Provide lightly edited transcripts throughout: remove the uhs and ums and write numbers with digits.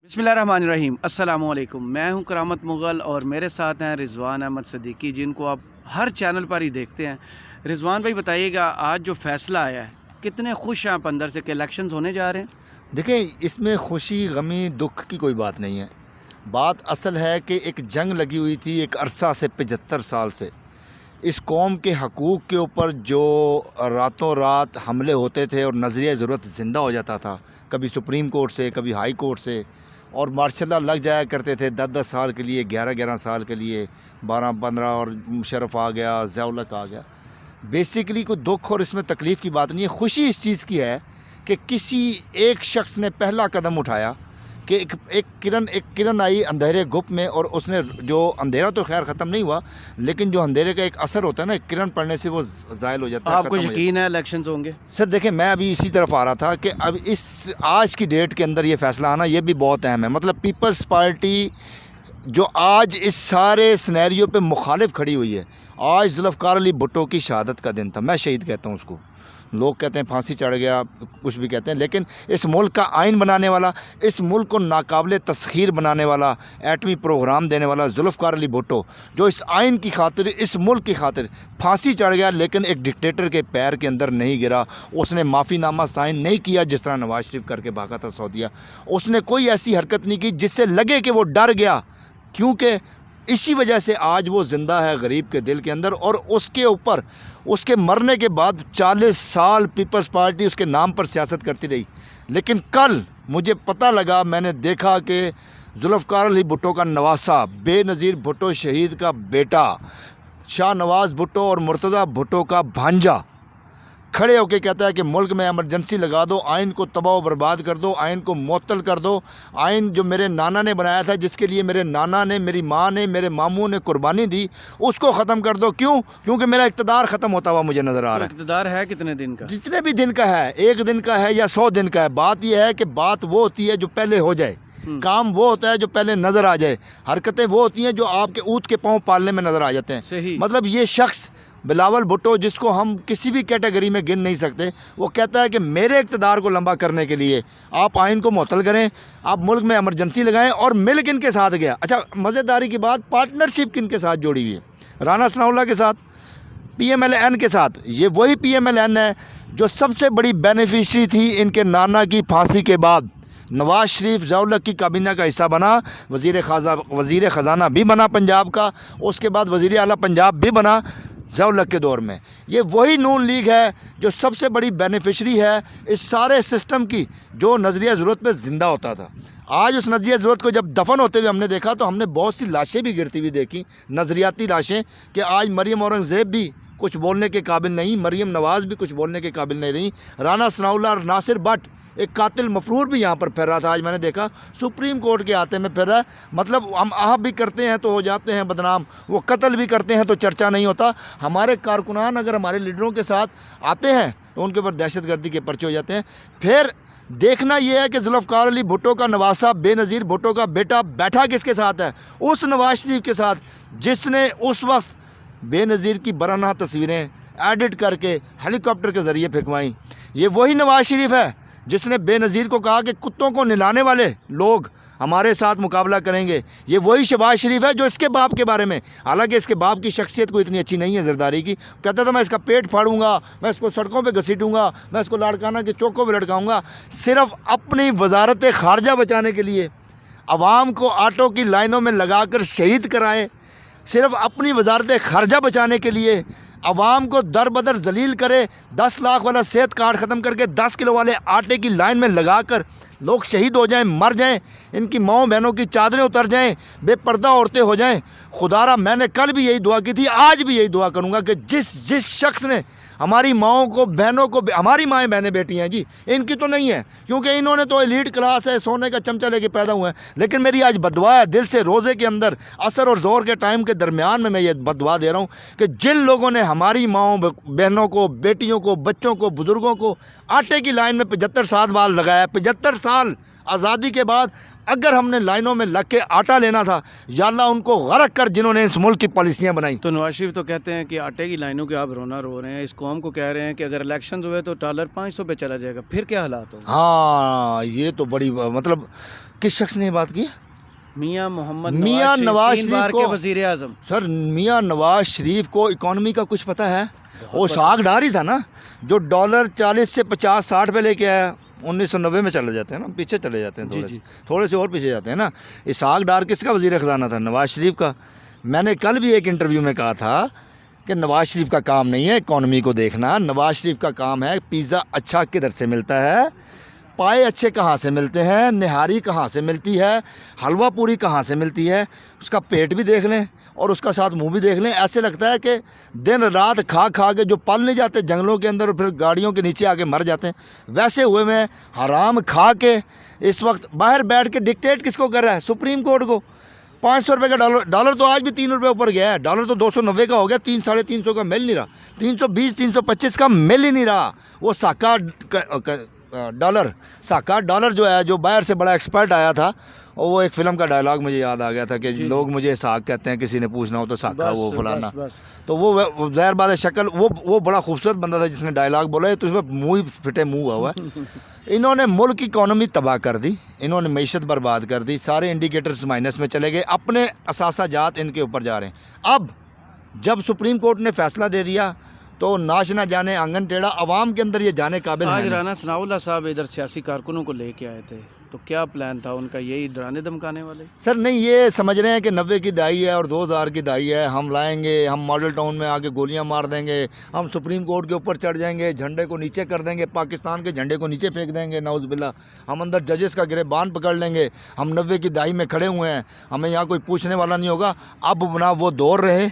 बिस्मिल्लाहिर्रहमानिर्रहीम अस्सलामुअलैकुम। मैं हूं करामत मुग़ल और मेरे साथ हैं रिज़वान अहमद सिद्दीकी, जिनको आप हर चैनल पर ही देखते हैं। रिज़वान भाई बताइएगा, आज जो फ़ैसला आया है, कितने खुश हैं आप अंदर से कि इलेक्शंस होने जा रहे हैं? देखिए, इसमें खुशी, गमी, दुख की कोई बात नहीं है। बात असल है कि एक जंग लगी हुई थी एक अरसा से, 75 साल से। इस कौम के हकूक़ के ऊपर जो रातों रात हमले होते थे और नज़रिया ज़रूरत ज़िंदा हो जाता था, कभी सुप्रीम कोर्ट से, कभी हाई कोर्ट से, और मार्शल लॉ लग जाया करते थे 10-10 साल के लिए, 11-11 साल के लिए, 12-15, और मुशर्रफ आ गया, ज़िया-उल-हक आ गया। बेसिकली कोई दुख और इसमें तकलीफ़ की बात नहीं है। खुशी इस चीज़ की है कि किसी एक शख्स ने पहला कदम उठाया कि एक किरण आई अंधेरे गुप में, और उसने जो अंधेरा तो खैर ख़त्म नहीं हुआ, लेकिन जो अंधेरे का एक असर होता है ना, एक किरण पड़ने से वो ज़ायल हो जाता है। आपको यकीन है इलेक्शंस होंगे? सर देखिए, मैं अभी इसी तरफ आ रहा था कि अब इस आज की डेट के अंदर ये फ़ैसला आना ये भी बहुत अहम है। मतलब पीपल्स पार्टी जो आज इस सारे सिनेरियो पे मुखालिफ खड़ी हुई है। आज जुल्फ़िकार अली भुट्टो की शहादत का दिन था। मैं शहीद कहता हूँ उसको, लोग कहते हैं फांसी चढ़ गया, कुछ भी कहते हैं, लेकिन इस मुल्क का आइन बनाने वाला, इस मुल्क को नाकाबिले तस्खीर बनाने वाला, एटमी प्रोग्राम देने वाला जुल्फ़िकार अली भुट्टो, जो इस आइन की खातिर, इस मुल्क की खातिर फांसी चढ़ गया, लेकिन एक डिक्टेटर के पैर के अंदर नहीं गिरा। उसने माफ़ीनामा साइन नहीं किया जिस तरह नवाज शरीफ करके भागा था सऊदीया। उसने कोई ऐसी हरकत नहीं की जिससे लगे कि वो डर गया, क्योंकि इसी वजह से आज वो ज़िंदा है गरीब के दिल के अंदर। और उसके ऊपर, उसके मरने के बाद 40 साल पीपल्स पार्टी उसके नाम पर सियासत करती रही। लेकिन कल मुझे पता लगा, मैंने देखा कि जुल्फ़िकार अली भुट्टो का नवासा, बेनज़ीर भुट्टो शहीद का बेटा, शाह नवाज़ भुट्टो और मुर्तज़ा भुट्टो का भांजा खड़े होकर कहता है कि मुल्क में एमरजेंसी लगा दो, आइन को तबाह व बर्बाद कर दो, आइन को मुअत्तल कर दो। आइन जो मेरे नाना ने बनाया था, जिसके लिए मेरे नाना ने, मेरी माँ ने, मेरे मामू ने कुर्बानी दी, उसको ख़त्म कर दो। क्यों? क्योंकि मेरा इक़्तिदार ख़त्म होता हुआ मुझे नज़र आ रहा है। इक़्तिदार है कितने दिन का? जितने भी दिन का है, 1 दिन का है या 100 दिन का है, बात यह है कि बात वो होती है जो पहले हो जाए, काम वो होता है जो पहले नज़र आ जाए, हरकतें वो होती हैं जो आपके ऊँट के पाँव पालने में नज़र आ जाते हैं। सही। मतलब ये शख्स बिलावल भुट्टो, जिसको हम किसी भी कैटेगरी में गिन नहीं सकते, वो कहता है कि मेरे इक़्तिदार को लंबा करने के लिए आप आइन को मुअत्तल करें, आप मुल्क में एमरजेंसी लगाएं। और मिल किन के साथ गया? अच्छा, मज़ेदारी की बात, पार्टनरशिप किन के साथ जोड़ी हुई है? राना सनाउल्लाह के साथ, PMLN के साथ। ये वही PMLN है जो सबसे बड़ी बेनिफिशरी थी इनके नाना की फांसी के बाद। नवाज शरीफ ज़िया-उल-हक की काबीना का हिस्सा बना, वज़ीर ख़ज़ाना भी बना पंजाब का, उसके बाद वज़ीर आला पंजाब भी बना ज़िया-उल-हक के दौर में। ये वही नून लीग है जो सबसे बड़ी बेनिफिशरी है इस सारे सिस्टम की, जो नज़रिया ज़रूरत पे ज़िंदा होता था। आज उस नज़रिया ज़रूरत को जब दफन होते हुए हमने देखा, तो हमने बहुत सी लाशें भी गिरती हुई देखी, नज़रियाती लाशें, कि आज मरियम औरंगज़ेब भी कुछ बोलने के काबिल नहीं, मरियम नवाज़ भी कुछ बोलने के काबिल नहीं रही। राना सनाउल्लाह और नासिर भट्ट, एक कातिल मफरूर भी यहाँ पर फिर रहा था, आज मैंने देखा सुप्रीम कोर्ट के आते में फिर रहा है। मतलब हम आप भी करते हैं तो हो जाते हैं बदनाम, वो कत्ल भी करते हैं तो चर्चा नहीं होता। हमारे कारकुनान अगर हमारे लीडरों के साथ आते हैं तो उनके ऊपर दहशतगर्दी के पर्चे हो जाते हैं। फिर देखना यह है कि जुल्फ़िकार अली भुट्टो का नवासा, बेनज़ीर भुट्टो का बेटा, बैठा किसके साथ है? उस नवाज शरीफ के साथ जिसने उस वक्त बेनज़ीर की बराना तस्वीरें एडिट करके हेलीकॉप्टर के ज़रिए फेंकवाई। ये वही नवाज शरीफ है जिसने बेनज़ीर को कहा कि कुत्तों को निलाने वाले लोग हमारे साथ मुकाबला करेंगे। ये वही शहबाज शरीफ है जो इसके बाप के बारे में, हालांकि इसके बाप की शख्सियत कोई इतनी अच्छी नहीं है ज़रदारी की, कहता था मैं इसका पेट फाड़ूंगा, मैं इसको सड़कों पे घसीटूंगा, मैं इसको लाड़काना के चौकों पे लटकाऊंगा, सिर्फ अपनी वजारत खारजा बचाने के लिए अवाम को ऑटो की लाइनों में लगाकर शहीद कराए, सिर्फ अपनी वजारत खर्जा बचाने के लिए अवाम को दर बदर जलील करे, 10 लाख वाला सेहत कार्ड ख़त्म करके 10 किलो वाले आटे की लाइन में लगाकर लोग शहीद हो जाएं, मर जाएं, इनकी माओ बहनों की चादरें उतर जाएं, बेपर्दा औरतें हो जाएं। खुदारा, मैंने कल भी यही दुआ की थी, आज भी यही दुआ करूंगा कि जिस शख्स ने हमारी माओं को, बहनों को, हमारी माएँ बहनें बेटी हैं जी, इनकी तो नहीं है क्योंकि इन्होंने तो एलीट क्लास है, सोने का चमचा लेके पैदा हुए हैं, लेकिन मेरी आज बदुआ है दिल से, रोज़े के अंदर असर और ज़ोर के टाइम के दरमियान में मैं ये बदुआ दे रहा हूँ कि जिन लोगों ने हमारी माओं, बहनों को, बेटियों को, बच्चों को, बुज़ुर्गों को आटे की लाइन में 75 साल बाद लगाया, 75 साल आज़ादी के बाद अगर हमने लाइनों में लग के आटा लेना था, या अल्लाह उनको गरक कर जिन्होंने इस मुल्क की पॉलिसियाँ बनाई। तो नवाज शरीफ तो कहते हैं कि आटे की लाइनों के आप रोना रो रहे हैं, इस कौम को कह रहे हैं कि अगर इलेक्शन हुए तो डॉलर 500 पे चला जाएगा, फिर क्या हालात हो? हाँ, ये तो बड़ी मतलब किस शख्स ने ये बात की? मियाँ मोहम्मद मियाँ नवाज तीन शरीफ बार को। के वजीर आजम। सर, मियाँ नवाज शरीफ को इकॉनमी का कुछ पता है? वो साग डार ही था ना, जो डॉलर 40 से 50-60 पे लेके आया। 1990 में चले जाते हैं ना, पीछे चले जाते हैं, थोड़े से और पीछे जाते हैं ना। इसाक डार किसका वज़ीर ख़जाना था? नवाज शरीफ का। मैंने कल भी एक इंटरव्यू में कहा था कि नवाज शरीफ का काम नहीं है इकॉनमी को देखना, नवाज शरीफ का काम है पिज़्ज़ा अच्छा किधर से मिलता है, पाए अच्छे कहाँ से मिलते हैं, निहारी कहाँ से मिलती है, हलवा पूरी कहाँ से मिलती है, उसका पेट भी देख लें और उसका साथ मुंह भी देख लें। ऐसे लगता है कि दिन रात खा खा के जो पल नहीं जाते जंगलों के अंदर और फिर गाड़ियों के नीचे आके मर जाते हैं, वैसे हुए में हराम खा के इस वक्त बाहर बैठ के डिक्टेट किसको कर रहा है? सुप्रीम कोर्ट को। 500 रुपये का डॉलर तो आज भी 3 रुपये ऊपर गया है। डॉलर तो 290 का हो गया, 300-350 का मिल नहीं रहा, 320-325 का मिल ही नहीं रहा। वो साका डॉलर, साका डॉलर जो है, जो बाहर से बड़ा एक्सपर्ट आया था, और वो एक फ़िल्म का डायलॉग मुझे याद आ गया था कि लोग मुझे साग कहते हैं, किसी ने पूछना हो तो साका वो फलाना। तो वो ज़ाहिर बात है शक्ल, वो बड़ा खूबसूरत बंदा था जिसने डायलॉग बोला, तो उसमें मुँह ही फिटे मुँह हुआ है। इन्होंने मुल्क की इकॉनमी तबाह कर दी, इन्होंने मईशत बर्बाद कर दी, सारे इंडिकेटर्स माइनस में चले गए, अपने असासाजात इनके ऊपर जा रहे हैं। अब जब सुप्रीम कोर्ट ने फैसला दे दिया तो नाच ना जाने आंगन टेढ़ा, अवाम के अंदर ये जाने काबिल है। आज राना सनाउल्लाह साहब इधर सियासी कारकुनों को लेके आए थे, तो क्या प्लान था उनका? यही डराने धमकाने वाले? सर नहीं, ये समझ रहे हैं कि 90 की दाई है और 2000 की दाई है, हम लाएंगे, हम मॉडल टाउन में आके गोलियां मार देंगे, हम सुप्रीम कोर्ट के ऊपर चढ़ जाएंगे, झंडे को नीचे कर देंगे, पाकिस्तान के झंडे को नीचे फेंक देंगे, नाउज़ुबिल्लाह, हम अंदर जजेस का गिरबान पकड़ लेंगे, हम 90 की दाई में खड़े हुए हैं, हमें यहाँ कोई पूछने वाला नहीं होगा। अब ना वो दौर रहे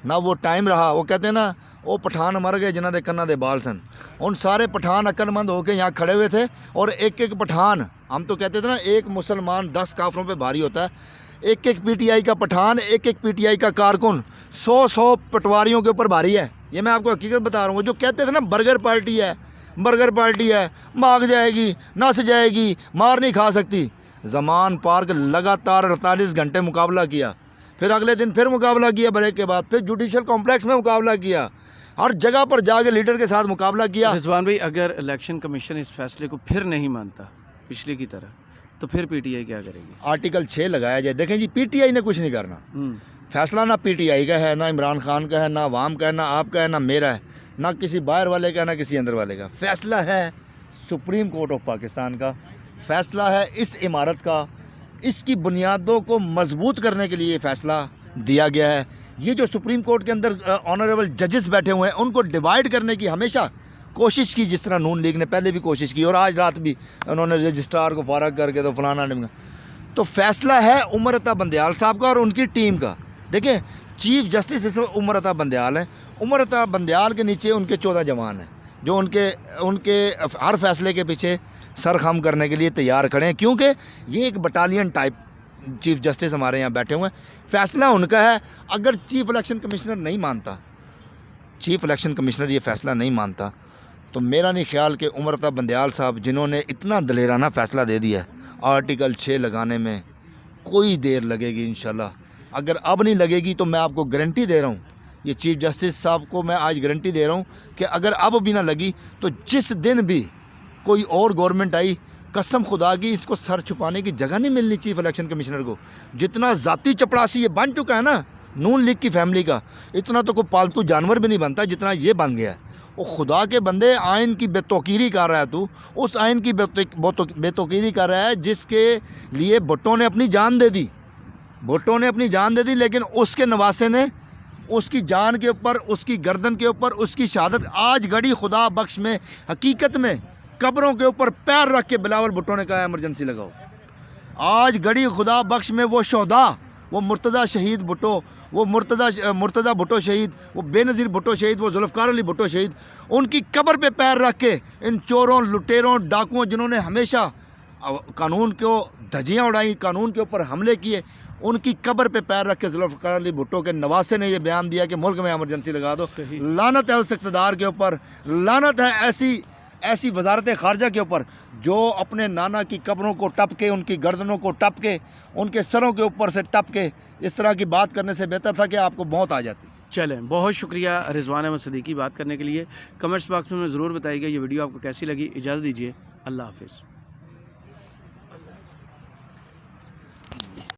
ना वो टाइम रहा। वो कहते हैं ना, वो पठान मर गए जिन्हों के कन्ना दे बाल सन। उन सारे पठान अक्लमंद होकर यहाँ खड़े हुए थे, और एक एक पठान, हम तो कहते थे ना, एक मुसलमान 10 काफरों पे भारी होता है। एक एक पीटीआई का पठान, एक एक पीटीआई का कारकुन 100 पटवारियों के ऊपर भारी है। ये मैं आपको हकीकत बता रहा हूँ। जो कहते थे ना बर्गर पार्टी है, बर्गर पार्टी है, भाग जाएगी, नस जाएगी, मार नहीं खा सकती। ज़मान पार्क लगातार 48 घंटे मुकाबला किया, फिर अगले दिन फिर मुकाबला किया, ब्रेक के बाद फिर जुडिशल कॉम्प्लेक्स में मुकाबला किया, हर जगह पर जाके लीडर के साथ मुकाबला किया। रिजवान भाई, अगर इलेक्शन कमीशन इस फैसले को फिर नहीं मानता पिछले की तरह, तो फिर पीटीआई क्या करेगी? आर्टिकल 6 लगाया जाए। देखें जी, पीटीआई ने कुछ नहीं करना। फैसला ना पीटीआई का है, ना इमरान खान का है, ना अवाम का है, ना आपका है, ना मेरा है, ना किसी बाहर वाले का, ना किसी अंदर वाले का। फैसला है सुप्रीम कोर्ट ऑफ पाकिस्तान का, फैसला है इस इमारत का, इसकी बुनियादों को मजबूत करने के लिए फैसला दिया गया है। ये जो सुप्रीम कोर्ट के अंदर ऑनरेबल जजेस बैठे हुए हैं, उनको डिवाइड करने की हमेशा कोशिश की, जिस तरह नून लीग ने पहले भी कोशिश की, और आज रात भी उन्होंने रजिस्ट्रार को फारग करके तो फलाना नहीं। तो फैसला है उमर अता बंदयाल साहब का और उनकी टीम का। देखिए, चीफ जस्टिस इस वक्त उमर अता बंदयाल हैं। उमर अता बंदयाल के नीचे उनके 14 जवान हैं, जो उनके हर फैसले के पीछे सर खम करने के लिए तैयार खड़े हैं, क्योंकि ये एक बटालियन टाइप चीफ जस्टिस हमारे यहाँ बैठे हुए हैं। फैसला उनका है। अगर चीफ इलेक्शन कमिश्नर नहीं मानता, चीफ इलेक्शन कमिश्नर ये फैसला नहीं मानता, तो मेरा नहीं ख्याल कि उमर अता बंदयाल साहब, जिन्होंने इतना दलेराना फ़ैसला दे दिया आर्टिकल 6 लगाने में, कोई देर लगेगी इंशाल्लाह। अगर अब नहीं लगेगी तो मैं आपको गारंटी दे रहा हूँ, ये चीफ जस्टिस साहब को मैं आज गारंटी दे रहा हूँ कि अगर अब भी ना लगी तो जिस दिन भी कोई और गवर्नमेंट आई, कसम खुदा की इसको सर छुपाने की जगह नहीं मिलनी चीफ इलेक्शन कमिश्नर को। जितना ज़ाती चपड़ासी ये बन चुका है ना नून लीग की फैमिली का, इतना तो कोई पालतू जानवर भी नहीं बनता जितना ये बन गया है। वो खुदा के बंदे, आइन की बेतौकीरी कर रहा है तू, उस आइन की बेतौकीरी कर रहा है जिसके लिए भुट्टो ने अपनी जान दे दी, भुट्टो ने अपनी जान दे दी, लेकिन उसके नवासे ने उसकी जान के ऊपर, उसकी गर्दन के ऊपर उसकी शहादत आज घड़ी खुदा बख्श में, हकीकत में कब्रों के ऊपर पैर रख के बिलावल भुट्टो ने कहा इमरजेंसी लगाओ। आज घड़ी खुदा बख्श में वो शोहदा, वो मुर्तज़ा शहीद भुट्टो, वो मुर्तज़ा भुट्टो शहीद, वो बेनज़ीर भुट्टो शहीद, वो जुल्फ़कार अली भुट्टो शहीद, उनकी कब्र पे पैर रख के इन चोरों, लुटेरों, डाकुओं, जिन्होंने हमेशा कानून को धज्जियाँ उड़ाई, कानून के ऊपर हमले किए, उनकी कब्र पे पैर रख के जुल्फ़कार अली भुट्टो के नवासे ने ये बयान दिया कि मुल्क में इमरजेंसी लगा दो। लानत है उस इक़्तिदार के ऊपर, लानत है ऐसी ऐसी वजारत ख़ारजा के ऊपर जो अपने नाना की कब्रों को टप के, उनकी गर्दनों को टप के, उनके सरों के ऊपर से टप के इस तरह की बात करने से बेहतर था कि आपको मौत आ जाती। चलें, बहुत शुक्रिया रिजवान अहमद सदीकी बात करने के लिए। कमेंट्स बॉक्स में ज़रूर बताइएगा ये वीडियो आपको कैसी लगी। इजाज़त दीजिए, अल्लाह हाफ़िज़।